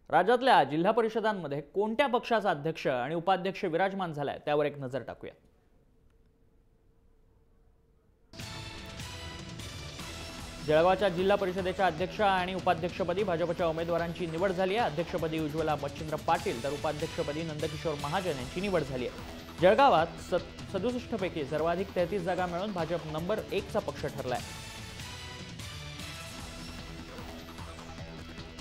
राज्यातल्या जिल्हा परिषदांमध्ये कोणत्या पक्षाचा अध्यक्ष आणि उपाध्यक्ष विराजमान झालाय त्यावर एक नजर टाकूया। जळगावच्या जिल्हा परिषदेच्या अध्यक्ष आणि उपाध्यक्षपदी भाजपच्या उमेदवारांची निवड झाली आहे। अध्यक्षपदी उज्ज्वला मच्छिंद्र पाटील तर उपाध्यक्षपदी नंदकिशोर महाजन यांची निवड झाली आहे। जळगावात 67 पैकी सर्वाधिक 33 जागा मिळून भाजप नंबर 1 चा पक्ष ठरलाय।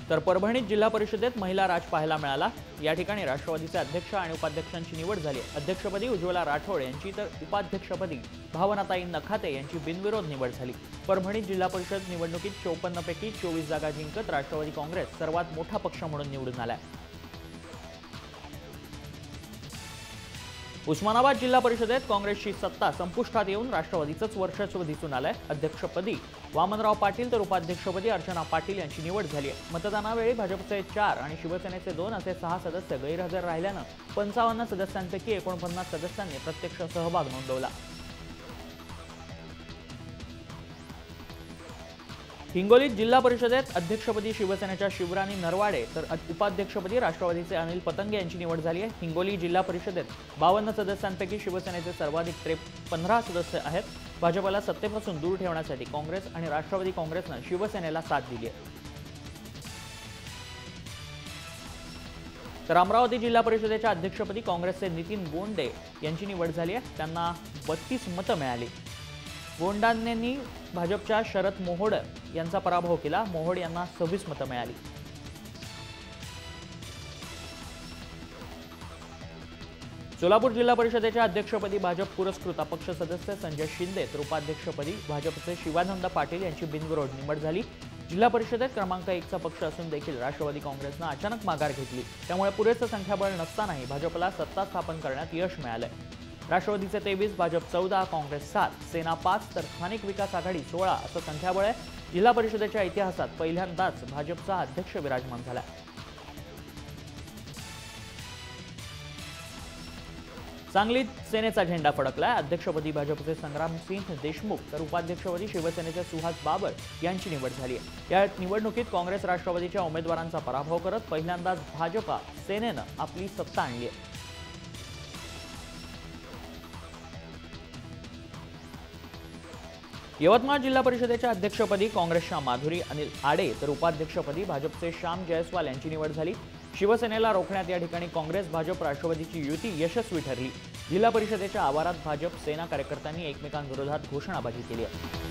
तर परभणीत जिल्हा परिषदेत महिला राज पाहायला मिळाला। या ठिकाणी राष्ट्रवादीचे अध्यक्ष आणि उपाध्यक्षांची निवड झाली आहे। अध्यक्षपदी उज्ज्वला राठोड यांची तर उपाध्यक्षपदी भावनाताई नखाते यांची बिनविरोध निवड झाली। परभणीत जिल्हा परिषद निवडणुकीत 54 पैकी 24 जागा जिंकत राष्ट्रवादी काँग्रेस सर्वात मोठा पक्ष म्हणून निवडून आलाय। उस्मानाबाद जिल्हा परिषदेत काँग्रेसची सत्ता संपुष्टात येऊन राष्ट्रवादीचंच वर्चस्व दिसून आलंय। अध्यक्षपदी वामनराव पाटील तर उपाध्यक्षपदी अर्चना पाटील यांची निवड झाली आहे। मतदानावेळी भाजपचे 4 आणि शिवसेनेचे 2 असे 6 सदस्य गैरहजर राहिल्यानं 55 सदस्यांपैकी 49 सदस्यांनी प्रत्यक्ष सहभाग नोंदवला। हिंगोलीत जिल्हा परिषदेत अध्यक्षपदी शिवसेनेच्या शिवराणी नरवाडे तर उपाध्यक्षपदी राष्ट्रवादीचे अनिल पतंगे यांची निवड झाली आहे। हिंगोली जिल्हा परिषदेत 52 सदस्यांपैकी शिवसेनेचे सर्वाधिक 15 सदस्य आहेत। भाजपला सत्तेपासून दूर ठेवण्यासाठी काँग्रेस आणि राष्ट्रवादी काँग्रेसनं शिवसेनेला साथ दिली आहे। तर अमरावती जिल्हा परिषदेच्या अध्यक्षपदी काँग्रेसचे नितीन गोंडे यांची निवड झाली आहे। त्यांना 32 मतं मिळाली। गोंडांनी भाजपच्या शरद मोहोड यांचा पराभव केला। मोहोड यांना 26 मतं मिळाली। सोलापूर जिल्हा परिषदेच्या अध्यक्षपदी भाजप पुरस्कृत अपक्ष सदस्य संजय शिंदे तर उपाध्यक्षपदी भाजपचे शिवानंद पाटील यांची बिनविरोध निवड झाली। जिल्हा परिषदेत क्रमांक 1 चा पक्ष असून देखील राष्ट्रवादी काँग्रेसनं अचानक माघार घेतली, त्यामुळे पुरेसं संख्याबळ नसतानाही भाजपला सत्ता स्थापन करण्यात यश मिळालंय। राष्ट्रवादीचे 23, भाजप 14, काँग्रेस 7, सेना 5 तर स्थानिक विकास आघाडी 16 असं संख्याबळ आहे। जिल्हा परिषदेच्या इतिहासात पहिल्यांदाच भाजपचा अध्यक्ष विराजमान झाला। सांगलीत सेनेचा झेंडा फडकलाय। अध्यक्षपदी भाजपचे संग्रामसिंह देशमुख तर उपाध्यक्षपदी शिवसेनेचे सुहास बाबर यांची निवड झाली आहे। या निवडणुकीत काँग्रेस राष्ट्रवादीच्या उमेदवारांचा पराभव करत पहिल्यांदाच भाजपा सेनेनं आपली सत्ता आणली आहे। यवतमाळ जिल्हा परिषदेच्या अध्यक्षपदी काँग्रेसच्या माधुरी अनिल आडे तर उपाध्यक्षपदी भाजपचे श्याम जयस्वाल यांची निवड झाली। शिवसेनेला रोखण्यात या ठिकाणी काँग्रेस भाजप राष्ट्रवादीची युती यशस्वी ठरली। जिल्हा परिषदेच्या आवारात भाजप सेना कार्यकर्त्यांनी एकमेकांविरोधात घोषणाबाजी केली आहे।